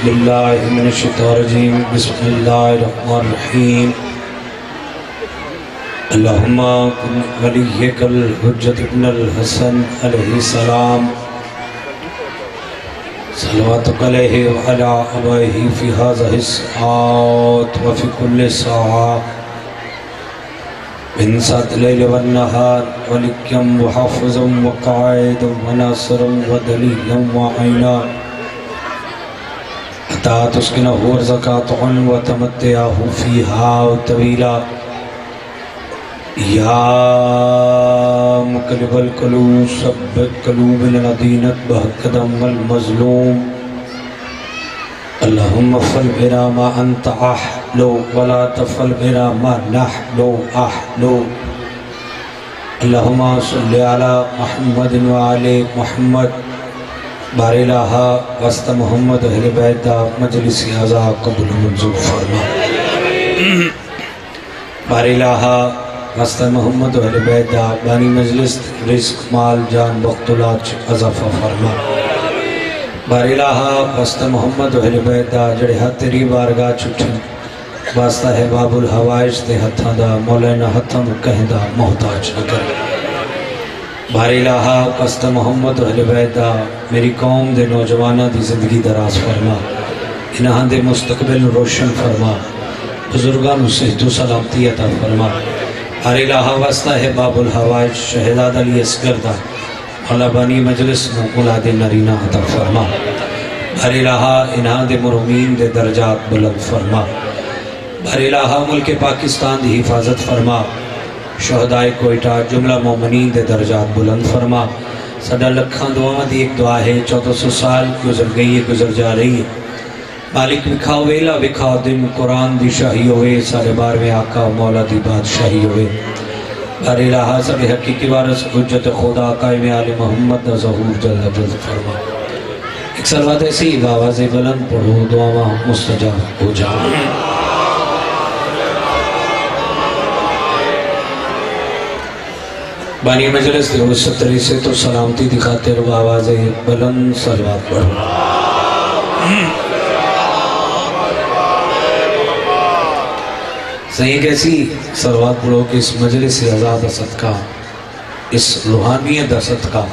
باللہ من الشیطان الرجیم بسم اللہ الرحمن الرحیم اللہم کن ولیک الحجت ابن الحسن علیہ السلام صلواتک علیہ وعلی ابائہ فی هذه الساعات وفی کل ساعة من ساعة الليل والنهار وليا وحافظا وقائدا وناصرا ودليلا وعينا حتى تسكنه رزقا وتمتعه فيها طويلا يا مقلب القلوب ثبت قلوبنا الذين اتبعوا قدم المظلوم اللهم افعل بنا ما انت اهل ولا تفعل بنا ما نحن اهل اللهم صل على محمد وعلى محمد بارئ الہ وسط محمد اہل بیت مجلس اعزا قبول منظور فرما بارئ الہ وسط محمد اہل بیت بانی مجلس رزق مال جان وقت اولاد اضافہ فرما بارئ الہ وسط محمد اہل بیت جڑے ہاتھ تیری بارگاہ چھٹن واسطہ ہے باب الحوائج تے ہتھاں دا مولانا ہتھاں نو کہیں دا محتاج نہ کر بارئ الہ وسط محمد اہل بیت میری قوم دے نوجوانہ دی زندگی دراز فرما انہاں دے مستقبل روشن فرما بزرگان صحت و سلامتی عطا فرما بارئ الہ واسطہ ہے باب الحوائج شہزاد علی اصغر دا مولا بانی مجلس میں اولاد نرینہ عطا فرما بارئ الہ انہاں دے مرحومین دے درجات بلند فرما بارئ الہ ملک پاکستان دی حفاظت فرما شہدائے کوئٹہ جملہ مومنین دے درجات بلند فرما سڈا لکھاں دعاں دی ایک دعا ہے 1400 سال گزر گئی ہے گزر جا رہی ہے مالک بکھاؤ ویلا بکھاؤ دن قرآن دی شاہی ہوئے سارے بار میں آقا مولا دی بادشاہی ہوئے بارئ الہ سب حقیقی وارث حجت خدا قائم آل محمد دا ظہور جل جل فرما ایک صلوات ایسی باواز بلند پڑھو دعاں مستجاب ہو جائے بانی مجلس دے وسطری سے تو سلامتی دی خاطر باواز بلند صلوات پڑھو صحیح کیسی صلوات پڑھو کہ اس مجلس آزاد صدقہ اس روحانیت صدقہ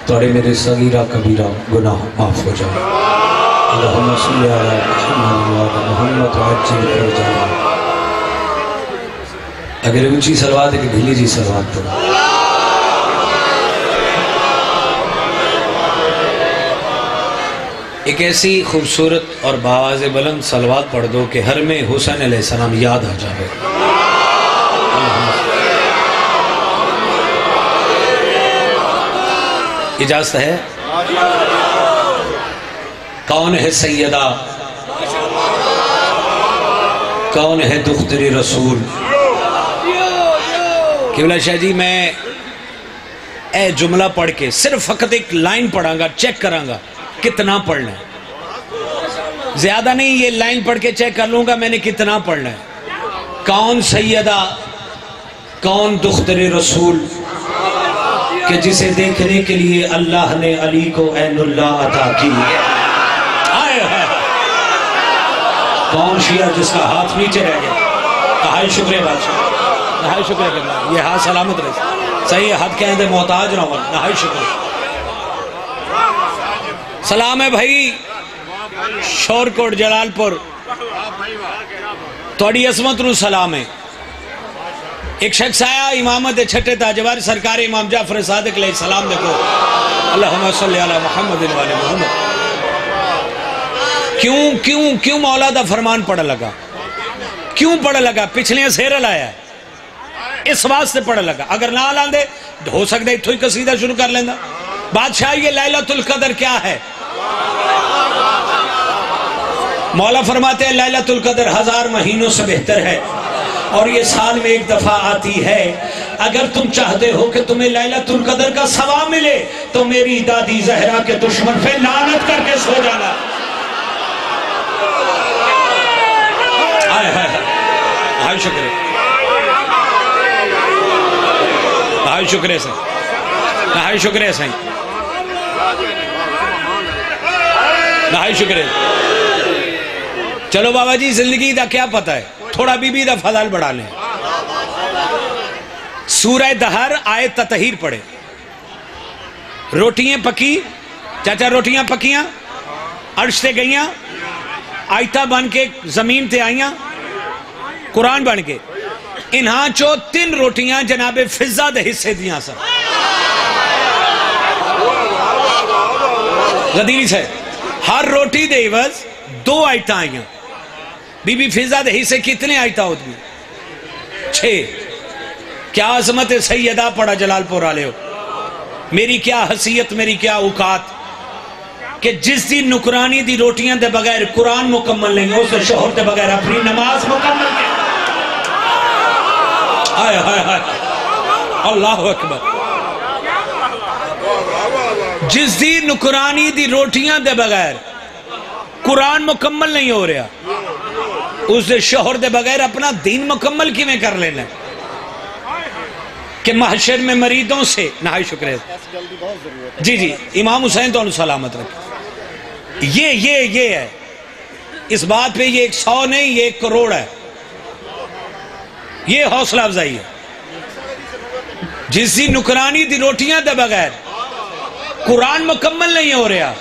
توڑے میرے صغیرہ کبیرہ گناہ معاف ہو جائے اللہم صلی علی محمد محمد عجل فرجانا اگر اونچی صلوات ہے کہ ڈھلی جی صلوات پڑھو ایک ایسی خوبصورت اور باواز بلند صلوات پڑھ دو کہ ہر میں حسین علیہ السلام یاد آ جائے اجازت ہے کون ہے سیدہ کون ہے دختری رسول قبلہ شاہ جی میں اے جملہ پڑھ کے صرف فقط ایک لائن پڑھاں گا چیک کراں گا کتنا پڑھنا ہے زیادہ نہیں یہ لائن پڑھ کے چیک کر لوں گا میں نے کتنا پڑھنا ہے کون سیدہ کون دختر رسول کہ جسے دیکھنے کے لیے اللہ نے علی کو عین اللہ عطا کی کون شیعہ جس کا ہاتھ نیچے رہ گیا نہائی شکر بادشاہ نہائی شکر کرنا یہ ہاتھ سلامت رہے صحیح ہاتھ کہیں دے محتاج نہ ہو نہائی شکر سلام ہے بھائی شورکوٹ جلال پور توڑی عظمت نو سلام ہے ایک شخص آیا امامت چھٹے تاجوار سرکار امام جعفر صادق علیہ السلام دیکھو اللہم صلی علی محمد وعلی محمد کیوں مولا دا فرمان پڑھ لگا کیوں پڑھ لگا پچھلے سیرل آیا ہے اس واسطے پڑھ لگا اگر نہ آلان دے ہو سکتا ہے تو ہی قصیدہ شروع کر لیندہ بادشاہ یہ لیلۃ القدر کیا ہے مولا فرماتے ہیں لیلۃ القدر 1000 مہینوں سے بہتر ہے اور یہ سال میں ایک دفعہ آتی ہے اگر تم چاہتے ہو کہ تمہیں لیلۃ القدر کا ثواب ملے تو میری دادی زہرا کے دشمن پہ لعنت کر کے سو جانا ہائے شکر ہائے شکر سے نہائی شکر ہے سائیں نہائی شکر ہے چلو بابا جی زندگی دا کیا پتہ ہے، تھوڑا بی بی دا فضل بڑھا لیں. سورہ دہر آیت تطہیر پڑھے. روٹیاں پکی، چاچا روٹیاں پکیاں، عرش تے گئیاں، آیتہ بن کے زمین تے آئیاں، قرآن بن کے. انہاں چو 3 روٹیاں جناب فضہ دے حصے دیاں سا. غدیری سے ہر روٹی دے عوض 2 آیتہ آئیاں. بی بی فضہ دے حصے کتنے آیتہ ہوت بھی؟ 6. کیا عظمت سیدہ پڑا جلال پور آلے ہو. میری کیا حیثیت، میری کیا اوقات کہ جس دی نکرانی دی روٹیاں دے بغیر قرآن مکمل نہیں، اس شوہر دے بغیر اپنی نماز مکمل نہیں. آئے آئے آئے اللہ اکبر. جس دی نکرانی دی روٹیاں دے بغیر قرآن مکمل نہیں ہو رہا، اس شوہر دے بغیر اپنا دین مکمل کی میں کر لینا کہ محشر میں مریدوں سے نہائی شکر ہے. جی جی امام حسین تو انہوں سلامت رکھے. یہ ہے اس بات پہ، یہ 100 نہیں، یہ 1 کروڑ ہے. یہ حوصلہ افزائی ہے. جس دی نکرانی دی روٹیاں دے بغیر قرآن مکمل نہیں ہو رہا،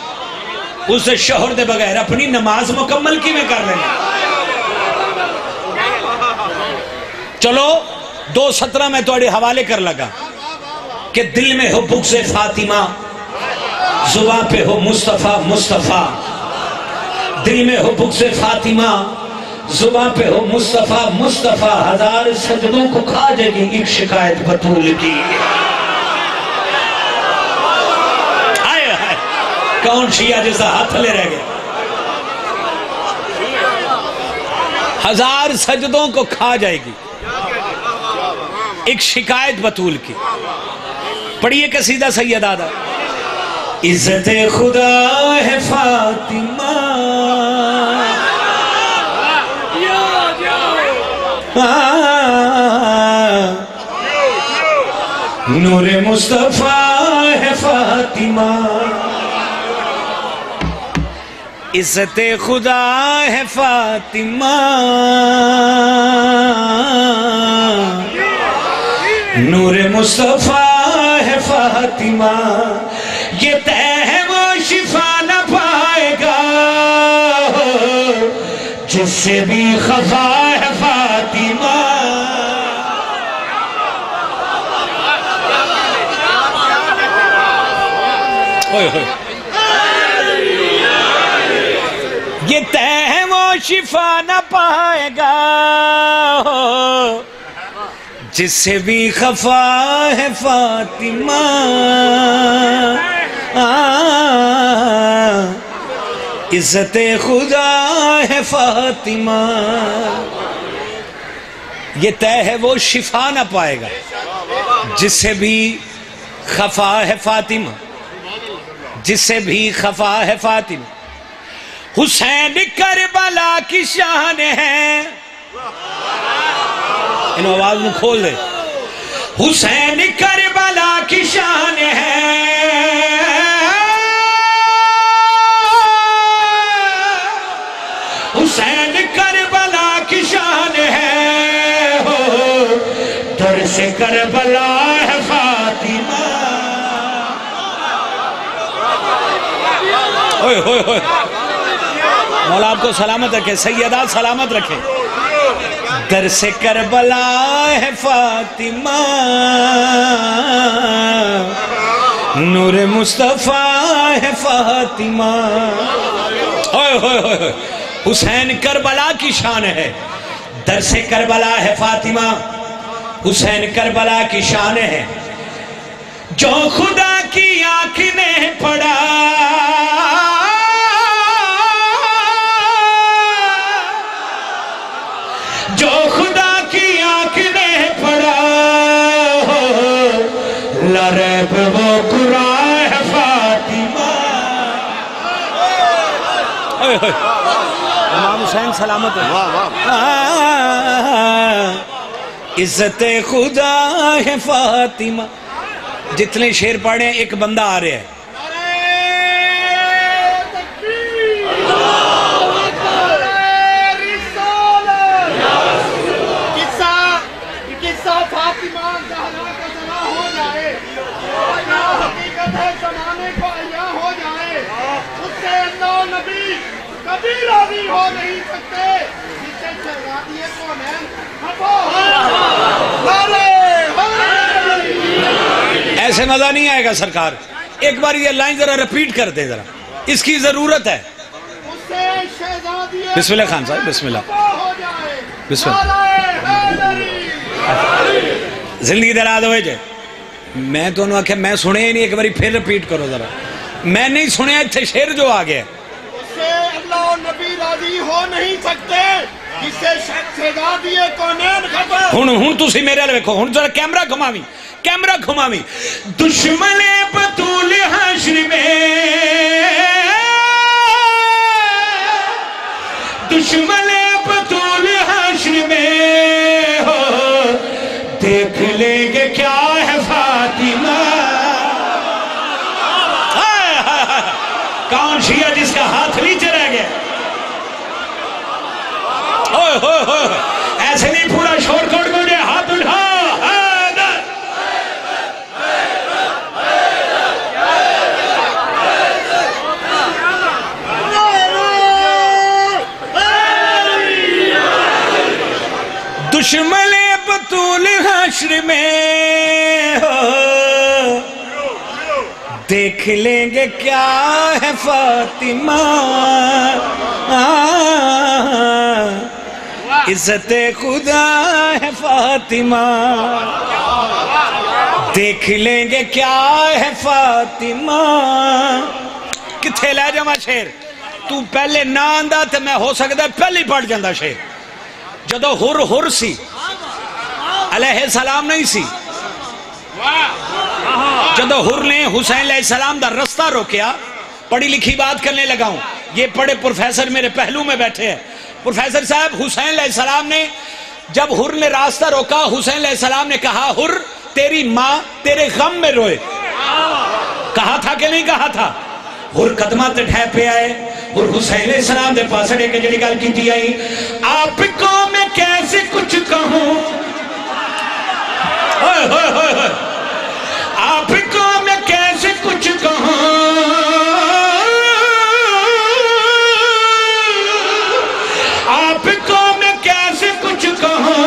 اس شوہر دے بغیر اپنی نماز مکمل کی میں کر لینا. چلو 2:17 میں توڑے حوالے کر لگا کہ دل میں ہو بغض فاطمہ، زباں پہ ہو مصطفیٰ مصطفیٰ. دل میں ہو بغض فاطمہ، زباں پہ ہو مصطفیٰ مصطفیٰ. 1000 سجدوں کو کھا جائے گی ایک شکایت بطول کی. آئے آئے کون شیعہ جیسا ہاتھ لے رہ گئے. 1000 سجدوں کو کھا جائے گی ایک شکایت بطول کی. پڑھئے قصیدہ سید آدھا. عزت خدا ہے فاطمہ، نور مصطفیٰ ہے فاطمہ. عزت خدا ہے فاطمہ، نور مصطفیٰ ہے فاطمہ. یہ طے ہے وہ شفا نہ پائے گا جس سے بھی خفا ہے فاطمہ. یہ طے ہے وہ شفا نہ پائے گا جس سے بھی خفا ہے فاطمہ. عزت خدا ہے فاطمہ. یہ طے ہے وہ شفا نہ پائے گا جس سے بھی خفا ہے فاطمہ، جس سے بھی خفا ہے فاطمہ. حسین کربلا کی شان ہے، ان آواز میں کھول دے. حسین کربلا کی شان ہے، حسین کربلا کی شان ہے، درس کربلا ہے فاطمہ. مولا آپ کو سلامت رکھے، سیدہ سلامت رکھے. درس کربلا ہے فاطمہ، نور مصطفیٰ ہے فاطمہ. حسین کربلا کی شان ہے، درس کربلا ہے فاطمہ. حسین کربلا کی شان ہے، جو خدا کی آنکھ نے پڑھا جو خدا کی آنکھ نے پڑھا لرب وہ قرآن ہے فاطمہ. امام حسین سلامت ہے. عزت خدا ہے فاطمہ. جتنے شعر پڑھے ہیں ایک بندہ آ رہا ہے. نبی راضی ہو نہیں سکتے جس سے شہزادی کونین خفا ایسے مزہ نہیں آئے گا سرکار. ایک بار یہ لائن ذرا ریپیٹ کر دیں ذرا, اس کی ضرورت ہے. بسم اللہ خان صاحب, بسم اللہ, بسم اللہ. زندگی دراز ہوئے جائے. میں تو انہوں آکھا میں سنے ہی نہیں, ایک باری پھر ریپیٹ کرو ذرا. میں نہیں سنے اتھے شیر جو آگیا. اس سے اللہ و نبی راضی ہو نہیں سکتے جس سے شہزادی کونین خفا. ہن تسی میرے لئے ویکھو, ہن ذرا کیمرہ گھماویں, کیمرہ گھماویں. دشمن بطول حشر میں, دشمن بطول حشر میں ہو, دیکھ لیں گے کیا ہے فاطمہ. کون شیعہ جس کا ہاتھ نیچے رہ گیا؟ ایسے نہیں پورا شور کوٹ گوڑے, ہاتھ اٹھا. دشمن بطول حشر میں ہو, دیکھ لیں گے کیا ہے فاطمہ. عزت خدا ہے فاطمہ, دیکھ لیں گے کیا ہے فاطمہ. کتھے لے جمع شیر تو پہلے نہ آندہ تھے, میں ہو سکتا ہے پہلے پڑھ جاندہ شیر. جدو ہر سی علیہ السلام نہیں سی, جدو ہر نے حسین علیہ السلام دا رستہ روکیا. پڑھی لکھی بات کرنے لگا ہوں, یہ پڑھے پروفیسر میرے پہلو میں بیٹھے ہیں. پروفیسر صاحب, حسین علیہ السلام نے جب ہر نے راستہ روکا, حسین علیہ السلام نے کہا ہر تیری ماں تیرے غم میں روئے. کہا تھا کہ نہیں کہا تھا؟ ہر قدمہ تے ڈھے پہ آئے, اور حسین علیہ السلام دے پاسڑے کے جڑی گال کی تھی آئی, آپ کو میں کیسے کچھ کہوں, آپ کو میں کیسے کچھ کہوں, آپ کو میں کیسے کچھ کہوں,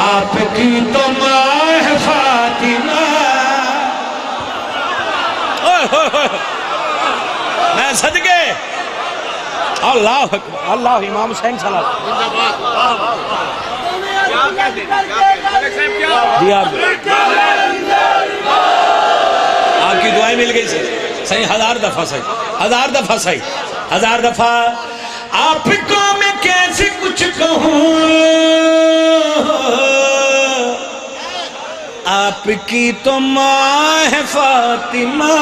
آپ کی تو ماں ہے فاطمہ. میں صدقے اللہ اکبر, اللہ امام حسین صلی اللہ جی آپ کی دعائیں مل گئی صحیح. 1000 دفعہ صحیح, 1000 دفعہ صحیح, 1000 دفعہ. آپ کو میں کیسے کچھ کہوں, آپ کی تو ماں ہے فاطمہ.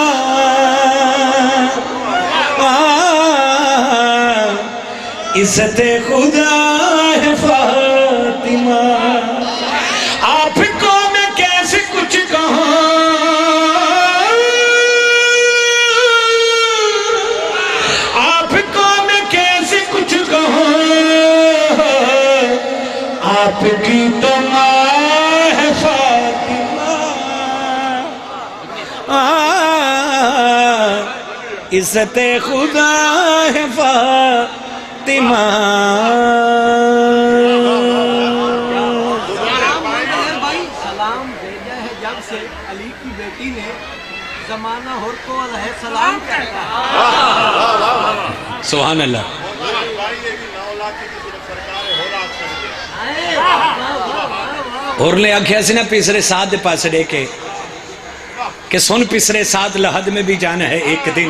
عزت خدا ہے فاطمہ. آپ کو میں کیسے کچھ کہوں, آپ کو میں کیسے کچھ کہوں, آپ کی تو ماں ہے فاطمہ. عزت خدا ہے فاطمہ. سلام بھیجا ہے جب سے علی کی بیٹی نے, زمانہ ہر کو علیہ السلام کہتا ہے. سبحان اللہ. اور لے آکھیا سی نا پیسرے ساتھ دے پاس دے کے کہ سن پیسرے ساتھ لحد میں بھی جانا ہے ایک دن,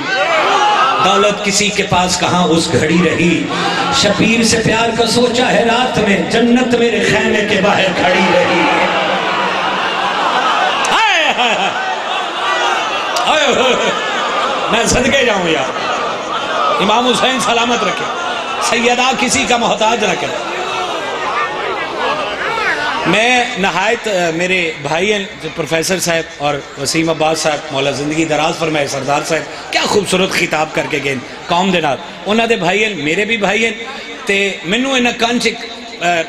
دولت کسی کے پاس کہاں اس گھڑی رہی, شبیر سے پیار کا سوچا ہے رات میں, جنت میرے خیمے کے باہر کھڑی رہی. میں صدقے جاؤں یار, امام حسین سلامت رکھے, سیدہ کسی کا محتاج رکھے. میں نہایت میرے بھائی ہیں پروفیسر صاحب اور وسیم عباس صاحب, مولا زندگی دراز فرمائے, سردار صاحب کیا خوبصورت خطاب کر کے گئے قوم دے نال. انہاں دے بھائی ہیں, میرے بھی بھائی ہیں, تے منو انہاں کانچ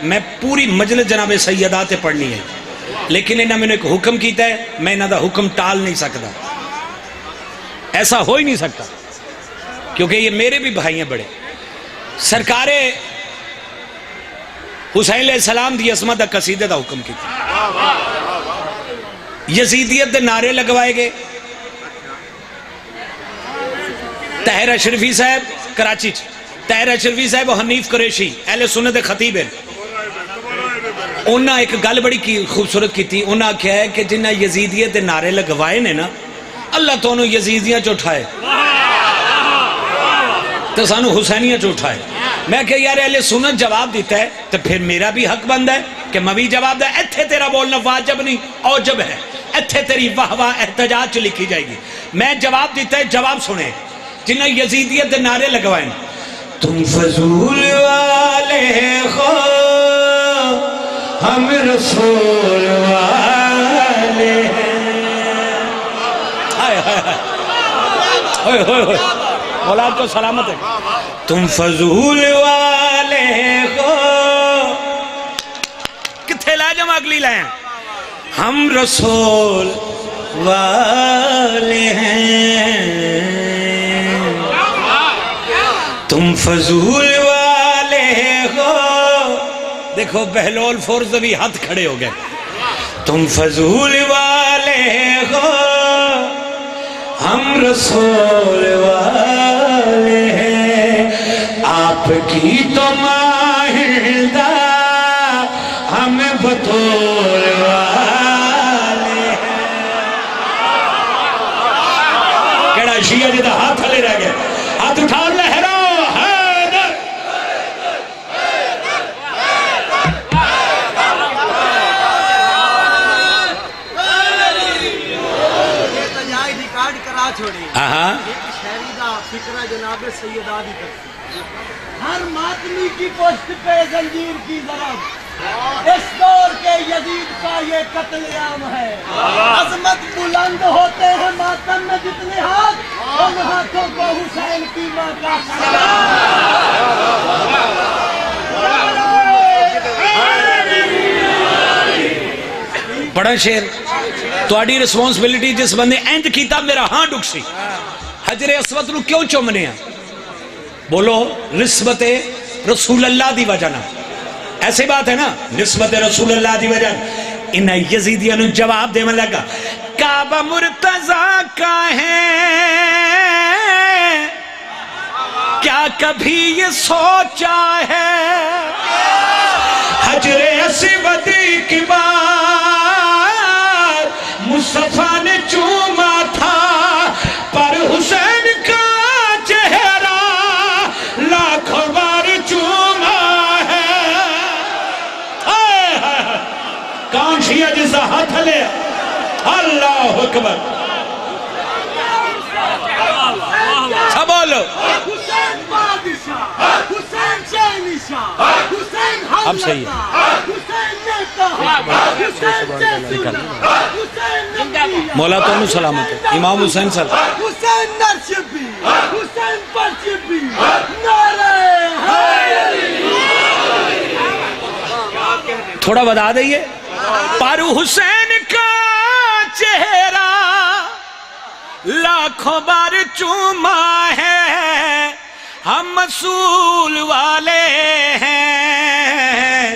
میں پوری مجلس جناب سیدات پڑھنی ہے, لیکن انہاں میں نے ایک حکم کیتا ہے, میں انہاں دا حکم ٹال نہیں سکتا, ایسا ہو ہی نہیں سکتا. کیونکہ یہ میرے بھی بھائی ہیں بڑے. سرکار حسین علیہ السلام دی عظمت دا قصیدے دا حکم کیتا. یزیدیت دے نعرے لگوائے گئے. طاہر اشرفی صاحب کراچی طاہر اشرفی صاحب و حنیف قریشی اہل سنت خطیب ہیں. انہاں ایک گل بڑی خوبصورت کی تھی. انہاں کیا ہے کہ جنہاں یزیدیت دے نعرے لگوائے نے نا اللہ تو انہوں یزیدیاں چوٹھائے تو سانو حسینیاں چوٹھائے. میں کہ یار اہل سنت جواب دیتا ہے تو پھر میرا بھی حق بند ہے کہ میں بھی جواب دے. ایتھے تیرا بولنا واجب نہیں اوجب ہے. ایتھے تیری واہ واہ احتجاج لکھی جائے گی. میں جواب دیتا ہے جواب سنیں. جنہیں یزیدیت دے نعرے لگوائیں تم فضول والے خو ہم رسول والے ہوئے مولا تو سلامت ہے. تم فضول والے خو کتھے لائے جمع اگلی لائیں ہم رسول والے ہیں. تم فضول والے ہو. دیکھو بہلول فورزوی ہاتھ کھڑے ہو گئے. تم فضول والے ہو ہم رسول والے ہیں. آپ کی تو ماہدہ ہم بطول والے ہیں. کیڑا شیعہ جدہ ہاتھ ہلے رہ گئے. ہاتھ اٹھا لہرا شہریدہ فکرہ جناب سیدہ بھی کرتی. ہر ماتمی کی پشت پہ زنجیر کی ضرب. اس دور کے یزید کا یہ قتل عام ہے. عظمت بلند ہوتے ہیں ماتم میں جتنے ہاتھ ان ہاتھوں کو حسین کی ماں کا بڑا شیر. توڑی رسپونسبلٹی جس بندے اینج کیتا میرا ہاں ڈک سی. حجر اسود نو کیوں چومنے ہیں بولو نسبت رسول اللہ دی وجہ نا. ایسے بات ہے نا نسبت رسول اللہ دی وجہ. انہیں یزیدیاں نو جواب دے من لگا کعبہ مرتضیٰ کا ہے کیا کبھی یہ سوچا ہے. حجر اسود کی بار مصطفیٰ نے چوما تھا پر حسین کا چہرہ لاکھوں بار چوما ہے. کون شیعہ جسا ہاتھ لے اللہ اکبر سب بولو. حسین بادشاہ حسین شہنی شاہ حسین اب صحیح مولا تو انہوں سلامت ہے. امام حسین صلی حسین نرشبی حسین پرشبی نعرہ تھوڑا بتا دئیے. پر حسین کا چہرہ لاکھوں بار چوما ہے. ہم رسول والے ہیں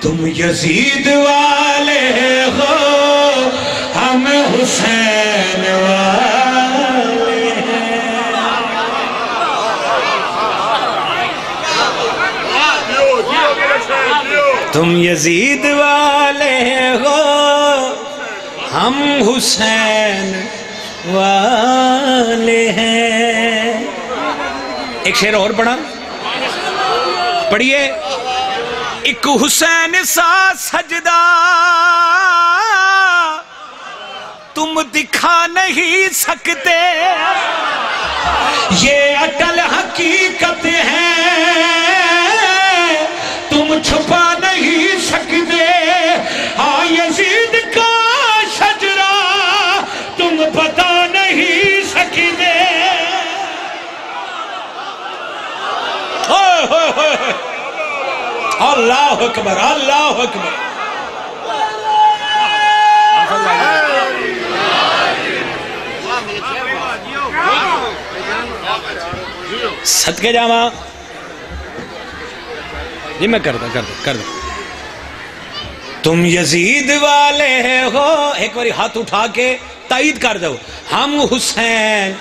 تم یزید والے ہو ہم حسین والے ہیں. تم یزید والے ہو ہم حسین والے ہیں. ایک شعر اور پڑھا پڑھیے. ایک حسین سا سجدہ تم دکھا نہیں سکتے یہ اٹل حقیقت ہے تم چھپا نہیں سکتے. ہاں یزید کا شجرہ تم بتا نہیں سکتے. اللہ اکبر اللہ اکبر. صدقے جاواں جی میں کر دوں تم یزید والے ہو، ایک باری ہاتھ اٹھا کے تائید کر دو، ہم حسین،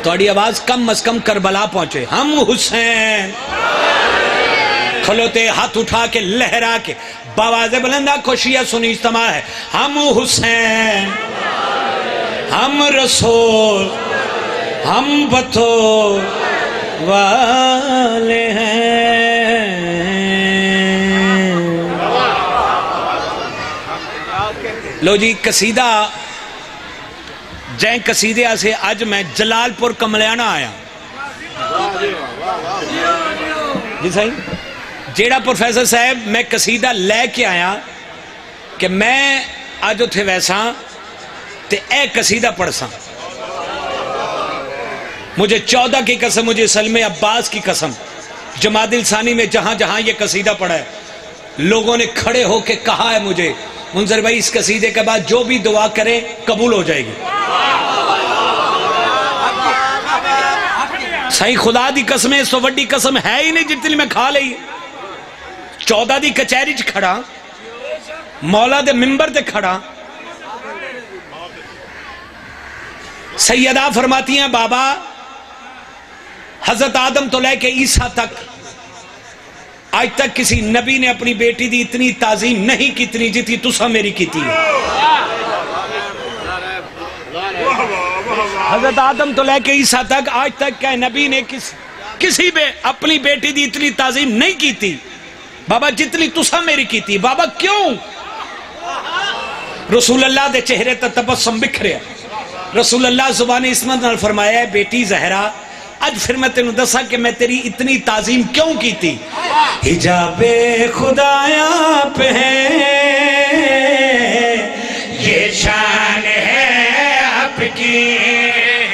توڑی آواز کم از کم کربلا پہنچے، ہم حسین، کھلوتے ہاتھ اٹھا کے لہرا کے باواز بلندہ خوشیہ سنی اجتماع ہے، ہم حسین، ہم رسول، ہم بطور والے ہیں۔ لو جی قصیدہ جائیں قصیدے سے آج میں جلال پور کملیانہ آیا جی صحیح جیڑا پروفیسر صاحب میں قصیدہ لے کے آیا کہ میں آج اتھے ویسا تے اے قصیدہ پڑھ سا، مجھے 14 کی قسم، مجھے سلم عباس کی قسم، جمادی الثانی میں جہاں جہاں یہ قصیدہ پڑھا ہے لوگوں نے کھڑے ہو کے کہا ہے مجھے منظر بھائی اس قصیدے کے بعد جو بھی دعا کریں قبول ہو جائے گی۔ صحیح خدا دی قسم ہے، سو وڈی قسم ہے ہی نہیں جتنی میں کھا لئی۔ 14 دی کچہری چ کھڑا، مولا دے ممبر تے کھڑا، سیدہ فرماتی ہیں بابا حضرت آدم تو لے کے عیسیٰ تک آج تک کسی نبی نے اپنی بیٹی دی اتنی تعظیم نہیں کی اتنی جتنی تسا میری کی تھی۔ حضرت آدم تو لے کے عیسیٰ تک آج تک کہ نبی نے کسی بھی اپنی بیٹی دی اتنی تعظیم نہیں کی تھی بابا جتنی تسا میری کی تھی۔ بابا کیوں؟ رسول اللہ دے چہرے تے تبسم بکھریا، رسول اللہ زبان عصمت نال فرمایا ہے بیٹی زہرا آج پھر میں تینوں دسا کہ میں تیری اتنی تعظیم کیوں کی تھی۔ حجاب خدایا پہ ہے یہ شان ہے آپ کی،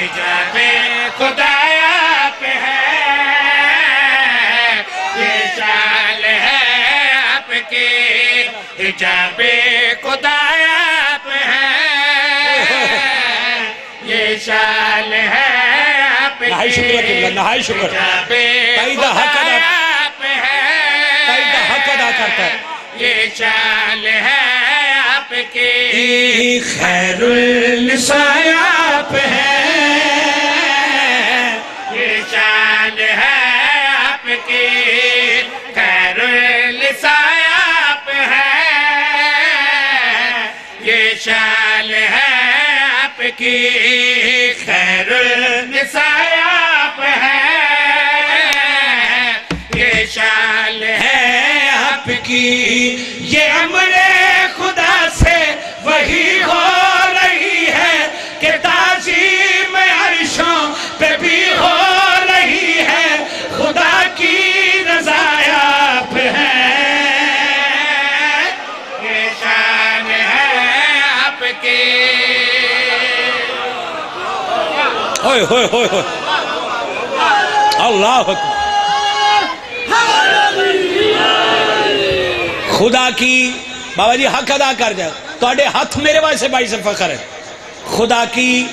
حجاب خدایا پہ ہے یہ شان ہے آپ کی، حجاب خدایا پہ ہے یہ شان ہے آپ کی، نہائی شکر قبلہ نہائی شکر تائیدہ حق ادا کرتا ہے یہ شان ہے آپ کی، خیر النساء آپ ہے یہ شان ہے آپ کی، خیر النساء آپ ہے یہ شان ہے آپ کی، خیر النساء آپ ہے یہ شان ہے آپ کی، یہ امر خدا سے وہی ہو رہی ہے کہ تعظیم عرشوں پہ بھی ہو رہی ہے، خدا کی رضا آپ ہے یہ شان ہے آپ کی۔ ہوئے ہوئے ہوئے ہوئے اللہ اکبر، خدا کی بابا جی حق ادا کر جائے تو اڈے ہاتھ میرے واسے باعث فخر ہے، خدا کی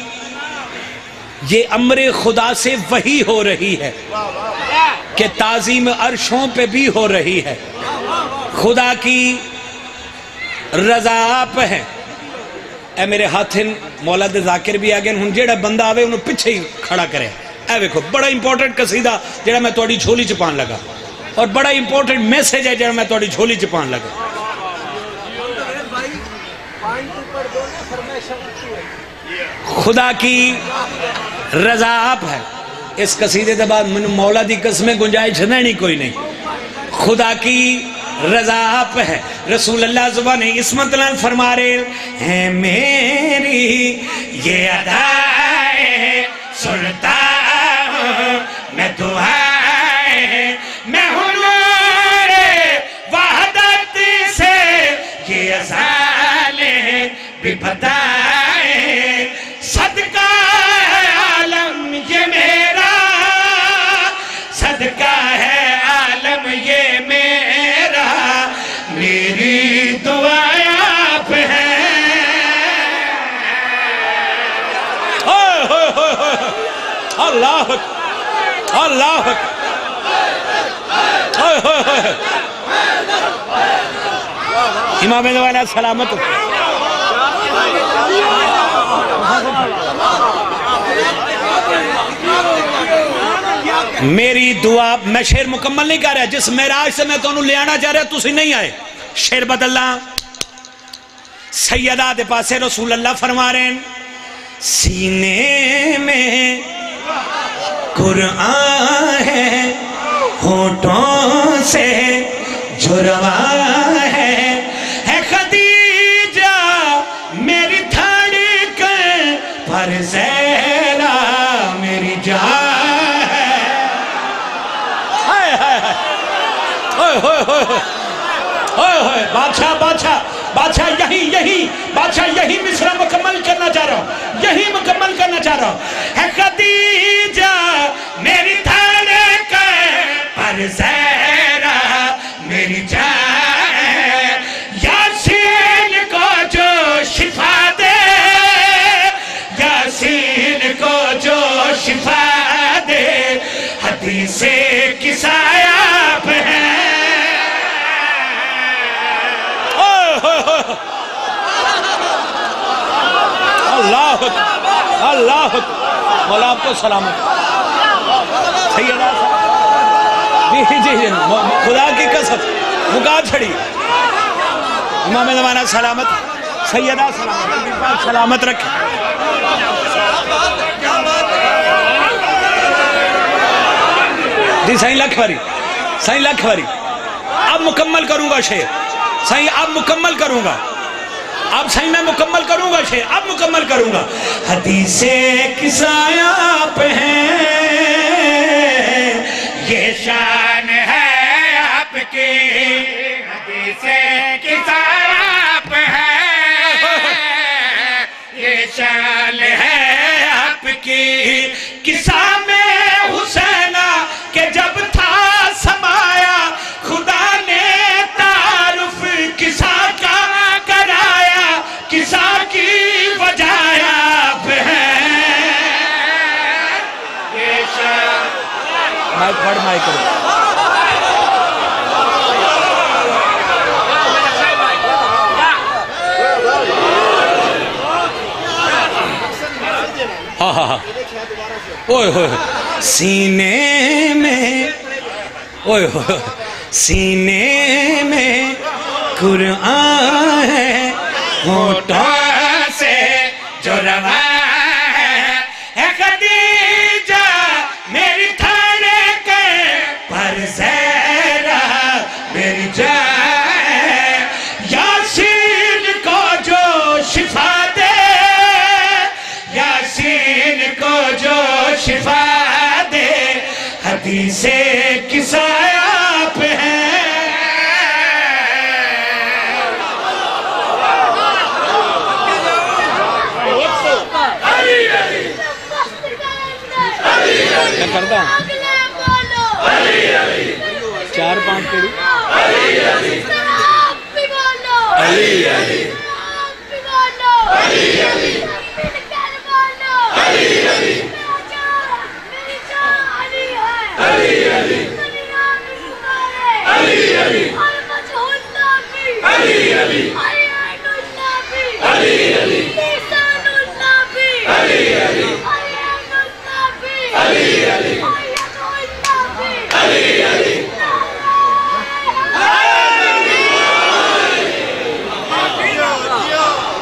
یہ امر خدا سے وہی ہو رہی ہے کہ تعظیم عرشوں پہ بھی ہو رہی ہے، خدا کی رضا آپ ہے۔ اے میرے ہاتھن مولا دے ذاکر بھی آگئے ہن جیڑا بندہ آوے انہوں پیچھے ہی کھڑا کرے۔ اے ویکھو بڑا امپورٹنٹ قصیدہ جیڑا میں توڑی جھولی چپان لگا اور بڑا امپورٹنٹ میسیج ہے جیڑا میں توڑی جھولی چپان لگا۔ خدا کی رضا آپ ہے، اس قصیدے دے بعد میں مولا دی قسمیں گنجائش نہیں کوئی نہیں، خدا کی رضا آپ ہے۔ رسول اللہ زبان عصمت لن فرما رہے ہیں میری یہ ادائے سنتا ہوں میں دعائیں، میں حضور وحدت سے یہ ازالیں بھی بتائیں، صدقہ ہے عالم یہ میرا، صدقہ ہے عالم یہ میرا، میری دعائیں آپ ہیں۔ اللہ اللہ امام زمانہ سلامت. میری دعا میں شعر مکمل نہیں کر رہا جس معراج سے میں تمہیں لے آنا چاہ رہا تسی نہیں آئے شعر بدلنا. سیدہ دے پاسے رسول اللہ فرما رہے ہیں سینے میں قرآن ہے ہونٹوں سے جروا ہے خدیجہ میری دھڑکن پر زہرا میری جان ہے. بادشاہ یہی مصرع مکمل کرنا چاہ رہا ہوں ہے خدیجہ میری دھڑکن پر زہرا میری جان یاسین کو جو شفا دے یاسین کو جو شفا دے حدیث کسایاب ہے. اللہ مولا آپ کو سلامت. سیدہ جی خدا کی قسم مکا چھڑی امام زمانہ سلامت سیدہ سلامت سلامت رکھے. جی سائیں لاکھ باری اب مکمل کروں گا شعر سائیں اب مکمل کروں گا اب سائیں میں مکمل کروں گا شعر اب مکمل کروں گا. حدیث کسایہ پہ ہیں یہ شان ہے آپ کی حدیث کسایہ پہ ہیں یہ شان ہے آپ کی. قصہ میں حسینہ کہ جب تھا سمایا خدا نے تعارف قصہ کا کرایا قصہ کی وجہ آپ ہیں یہ شان. مائک پڑھ مائک کرو. ہاں اوہ ہوئے سینے میں اوہ ہوئے سینے میں قرآن ہے ہونٹوں سے جو روا ہے خدیجہ میری دھڑکن پر زہرا میری جان یاسین کو جو شفا دے یاسین کو جو شفا دے حدیث کسایہ پہ ہیں. میں کرتا ہوں 4-5 کری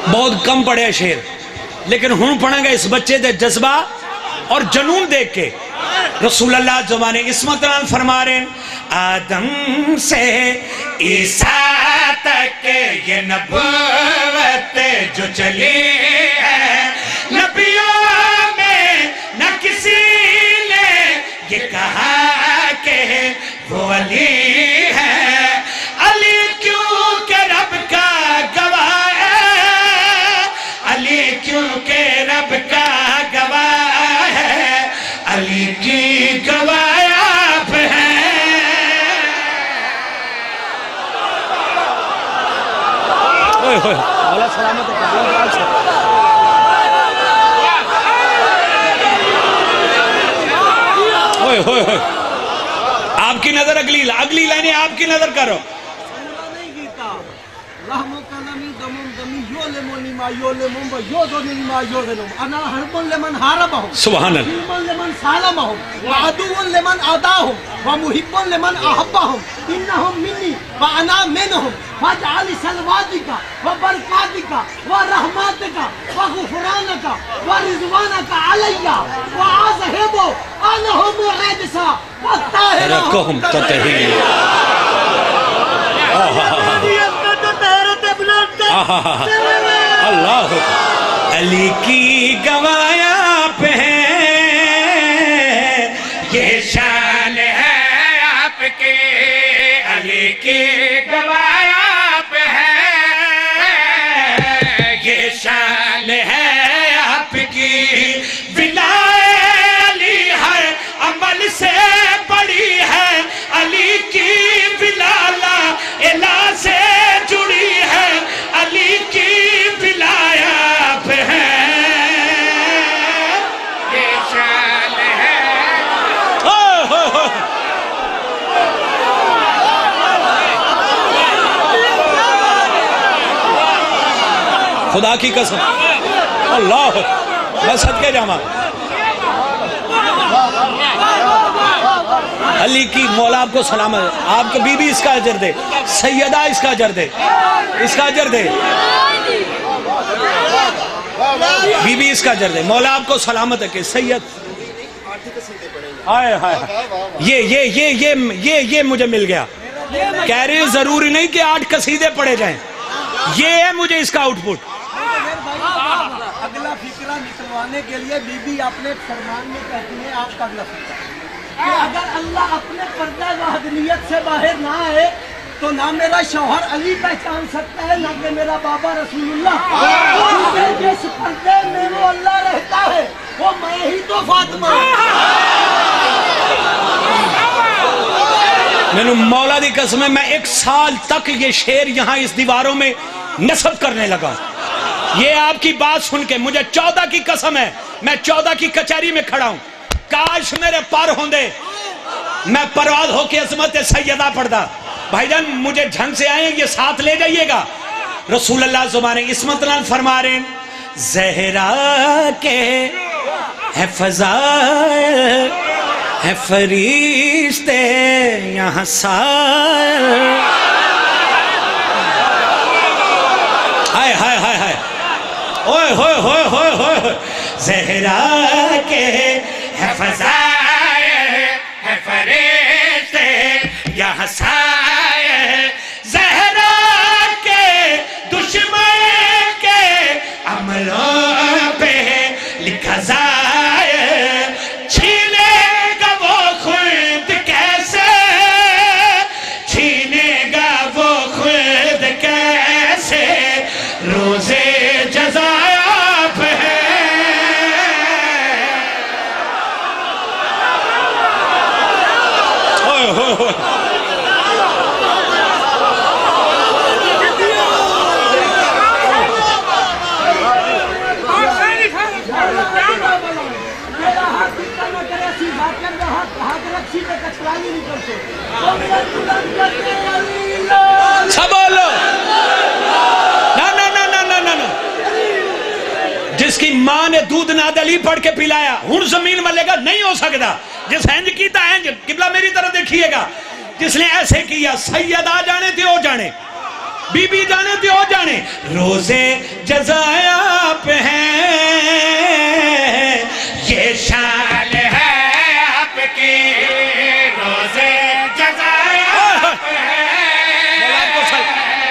بہت کم پڑھے شعر لیکن ہوں پڑھیں گے اس بچے دے جذبہ اور جنون دیکھ کے. رسول اللہ زبان عصمت ران فرما رہے ہیں آدم سے عیسیٰ تک یہ نبوت جو چلی ہے نبیوں میں نہ کسی نے یہ کہا کہ وہ علی ہے. علی کیوں کہ رب کا گواہ ہے علی کیوں کہ رب کا گواہ ہے علی کی گواہ آپ ہیں. اللہ سلامت ہے. ہوئے ہوئے ہوئے آپ کی نظر اگلی لائنیں آپ کی نظر کرو. رحمو کلمی دمم دمی یولمو نیما یولمم و یوزو نیما یوزنم انا حربن لمن حاربهم سبحان اللہ. علم لمن سالمهم وعدو لمن عداهم ومحب لمن احبهم انهم مني وانا منهم فاجعل سلواتك وبركاتك ورحمتك وغفرانك ورضوانك علي واذهب عنهم الرجس رکھهم تطہیرا. اللہ علی کی گوایا پہ ہے یہ شان ہے آپ کے. علی کی گوایا پہ ہے یہ شان ہے آپ کی. ولایت علی ہر عمل سے بڑی ہے. علی کی ولالہ الہ سے جڑی ہے. علی کی ولایت ہے یہ شان ہے. خدا کی قسم اللہ میں صدقے جاواں علی کی مولا آپ کو سلامت. آپ کو بی بی اس کا اجر دے. سیدہ اس کا اجر دے. اس کا اجر دے. بی بی اس کا اجر دے. مولا آپ کو سلامت ہے کہ سید آئے آئے یہ مجھے مل گیا. کہہ رہے ہیں ضروری نہیں کہ 8 قصیدے پڑھے جائیں. یہ ہے مجھے اس کا آؤٹ پٹ. اگلا فکرہ نکلوانے کے لیے بی بی اپنے فرمان میں کہتی ہے آپ کا اگلا فکرہ کہ اگر اللہ اپنے پردہ وحدانیت سے باہر نہ آئے تو نہ میرا شوہر علی پہچان سکتا ہے نہ کہ میرا بابا رسول اللہ. کیونکہ جس پردے میں وہ اللہ رہتا ہے وہ میں ہی تو فاطمہ. میں نے مولا دی قسم ہے میں 1 سال تک یہ شعر یہاں اس دیواروں میں نصب کرنے لگا. یہ آپ کی بات سن کے مجھے 14 کی قسم ہے میں 14 کی کچہری میں کھڑا ہوں. کاش میرے پر ہوندے میں پرواز ہو کے عظمت سیدہ پڑھتا. بھائی جان مجھے جھنگ سے آئیں یہ ساتھ لے جائیے گا. رسول اللہ زبان عصمت نال فرما رہے ہیں زہرا کے ہے فضائل ہے فرشتے یہاں سائل. ہائے ہائے ہائے ہائے اوئے ہوئے ہوئے ہوئے ہوئے زہرا کے ہے فضائل ہے فرشتے یہاں سائل. زہرا کے دشمن کے عملوں پہ لکھا زائل. چھینے گا وہ خود کیسے چھینے گا وہ خود کیسے روزے جزا آپ ہے. جس کی ماں نے دودھ ناد علی پڑھ کے پلایا ہن زمین ملے گا نہیں ہو سکتا. جس ہنج کیتا ہنج قبلہ میری طرف دیکھیے گا. جس نے ایسے کیا سیدہ جانے تھے ہو جانے بی بی جانے تھے ہو جانے. روزے جزائے آپ ہیں یہ شان ہے آپ کی. روزے جزائے آپ ہیں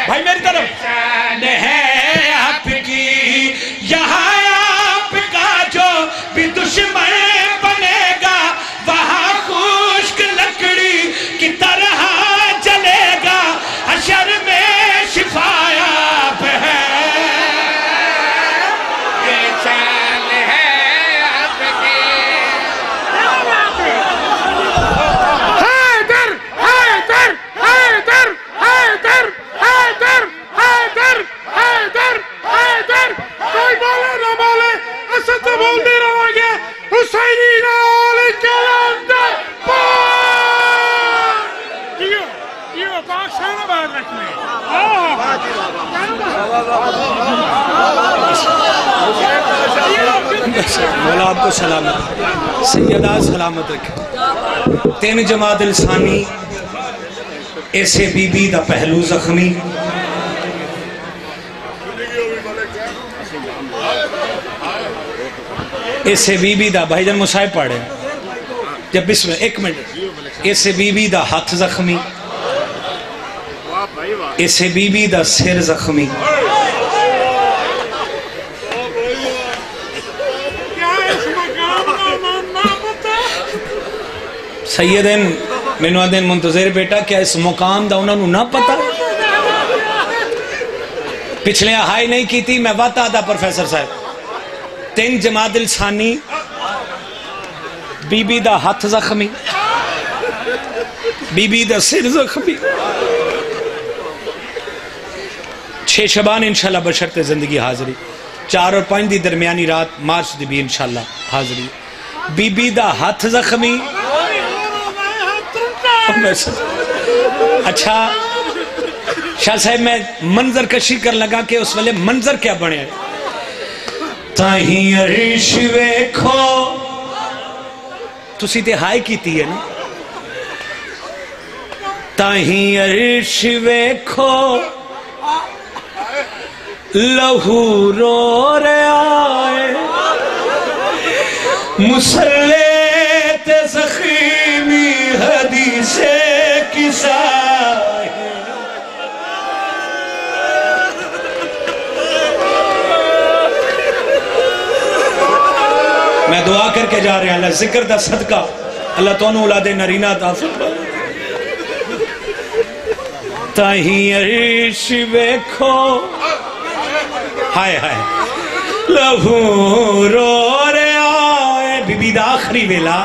بھائی میری طرف شان ہے آپ کی. یہاں آپ کا جو بھی دشمن بنے گا وہاں خشک لکڑی کی طرح جلے گا. حشر میں شفا آپ ہے یہ شان ہے آپ کی. حیدر حیدر حیدر حیدر حیدر حیدر حیدر مولا آپ کو سلامت سیدہ سلامت رکھے 3 جمادی الثانی ایسے بی بی دا پہلو زخمی ایسے بی بی دا بھائی جان مصاحب پڑھے جب بسم اللہ 1 منٹ ایسے بی بی دا ہاتھ زخمی ایسے بی بی دا سر زخمی سیدین مینو آدین منتظر بیٹا کیا اس مقام دا انہوں نہ پتا پچھلے ہائی نہیں کی تھی میں وقت آدھا پروفیسر صاحب 3 جمادی الثانی بی بی دا ہاتھ زخمی بی بی دا سر زخمی 6 شبان انشاءاللہ بشرط زندگی حاضری 4 اور 5 دی درمیانی رات مارچ دی بھی انشاءاللہ حاضری بی بی دا ہاتھ زخمی اچھا شاہ صاحب میں منظر کشی کر لگا کہ اس والے منظر کیا بنے ہیں تاہیں عرش ویکھو تو سیدھے ہائی کیتی ہے نا تاہیں عرش ویکھو لہو رو رہے مسلح تے زخیمی حدیث کسا میں دعا کر کے جا رہے ہیں اللہ ذکر دا صدقہ اللہ تونوں اولاد نرینہ عطا فرمائے تاہیں عرش ویکھو ہائے ہائے لہو رو رہے آئے بی بی دا آخری ویلا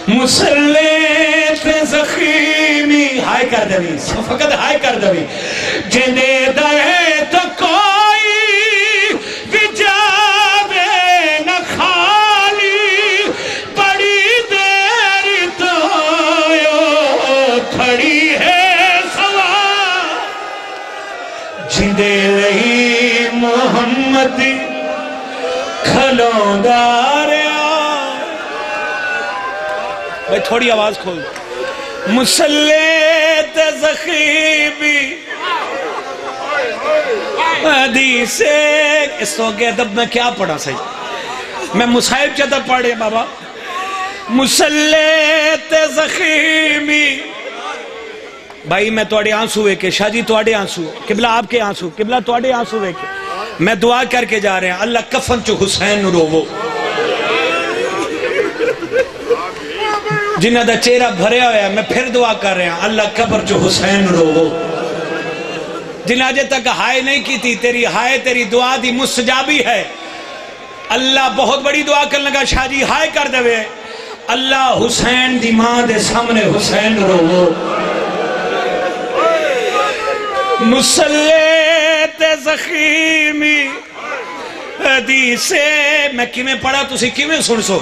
مسلح تے زخیمی ہائے کر دوی فقط ہائے کر دوی جنے دائے تو کوئی وجابے نہ خالی بڑی دیر تو کھڑی ہے سوا جندے لئی محمد کھلوں دارے بھائی تھوڑی آواز کھول مسلح تے زخیمی حدیث اس تو گئے ادب میں کیا پڑھا صحیح میں مصاحب چاہتا پڑھے بابا مسلح تے زخیمی بھائی میں توڑے آنسو ہوئے کہ شاہ جی توڑے آنسو قبلہ آپ کے آنسو قبلہ توڑے آنسو ہوئے کہ میں دعا کر کے جا رہے ہیں اللہ کفن چو حسین روو جنہ دا چہرہ بھرے ہویا ہے میں پھر دعا کر رہے ہیں اللہ قبر جو حسین روو جنہ آجے تک ہائے نہیں کی تھی تیری ہائے تیری دعا دی مستجابی ہے اللہ بہت بڑی دعا کرنے لگا شاہ جی ہائے کر دوے اللہ حسین دی ماں دے سامنے حسین روو مسلح تے زخیمی حدیثے میں کیویں پڑھا تسی کیویں سن سو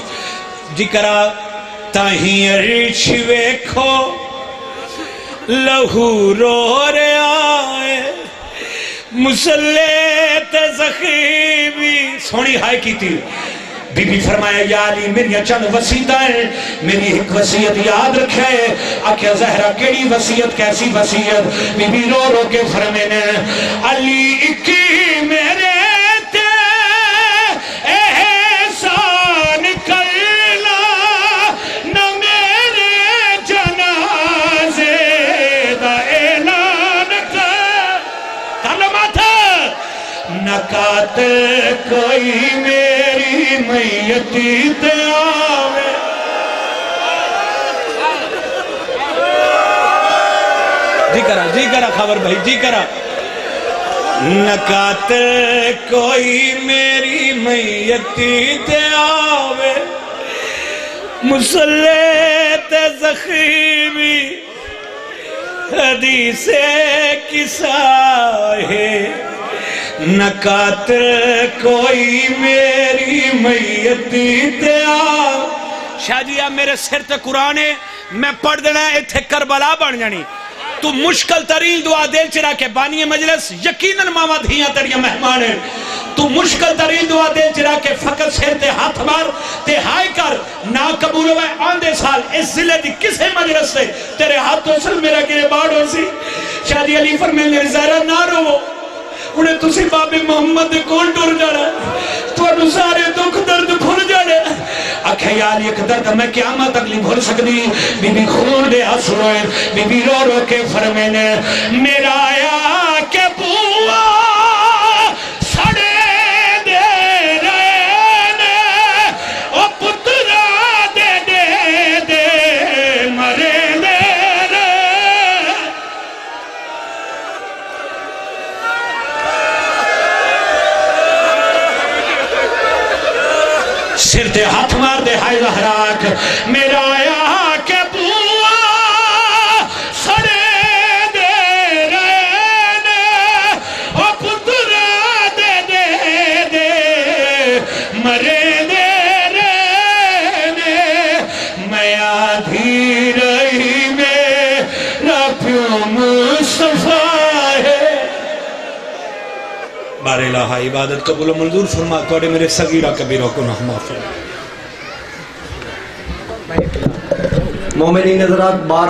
جی کرا تاہیں عرش ویکھو لہو رو رہے آئے مسلح تے زخیمی سونی ہائے کی تھی بی بی فرمایا یا علی میری چند وسیعت ہے میری ایک وسیعت یاد رکھے آکھیا زہرہ کیڑی وسیعت کیسی وسیعت بی بی رو رو کے فرمینے علی اکی میرے تے احسان کرنا نہ میرے جنازے دا اعلان کر لو ماتھا نہ قاتل کوئی میری میتی تے آوے جی کرا خبر بھائی جی کرا نہ قاتل کوئی میری میتی تے آوے مسلح تے زخیمی حدیث کسا ہے نہ قاتل کوئی میری میتی تے آوے شاہ جی آپ میرے سر تے قرآن ہے میں پڑھ دینا ہے اتھے کربلا بن جانی تو مشکل ترین دعا دل چرا کے بانی مجلس یقیناً ماما دھیاں تڑیاں مہمان ہیں تو مشکل ترین دعا دل چرا کے فقط سر تے ہاتھ مار تے ہائے کر نا قبول ہوئے آندے سال اس ضلع دی کسے مجلس سے تیرے ہاتھوں سے میرا گرے باڑ ہو سی شادی علی فرمائے میرے زہرہ نہ رو انہیں تسی باب محمد کون ٹور جاڑا تو انہوں سارے دکھ درد بھول جاڑا اکھے یار ایک درد میں قیامت تک نہیں بھول سکتی بی بی خون دے آنسو روئے بی بی رو رو کے فرمینے میرا آیا کہ بوا سڑے دے رہنے او پترا دے دے دے مرے دے سر تے ہاتھ مار دے ہائے زہراک میرا آیا کہ بوا سڑے دے رہنے او پترا دے دے دے مرے دے رہنے میں آدھی رہی میرا پیو مصطفیٰ ہے بار الہ عبادت قبول و منظور فرما توڑے میرے صغیرہ کبیرہ کو نحمہ فرما مومنین حضرات 12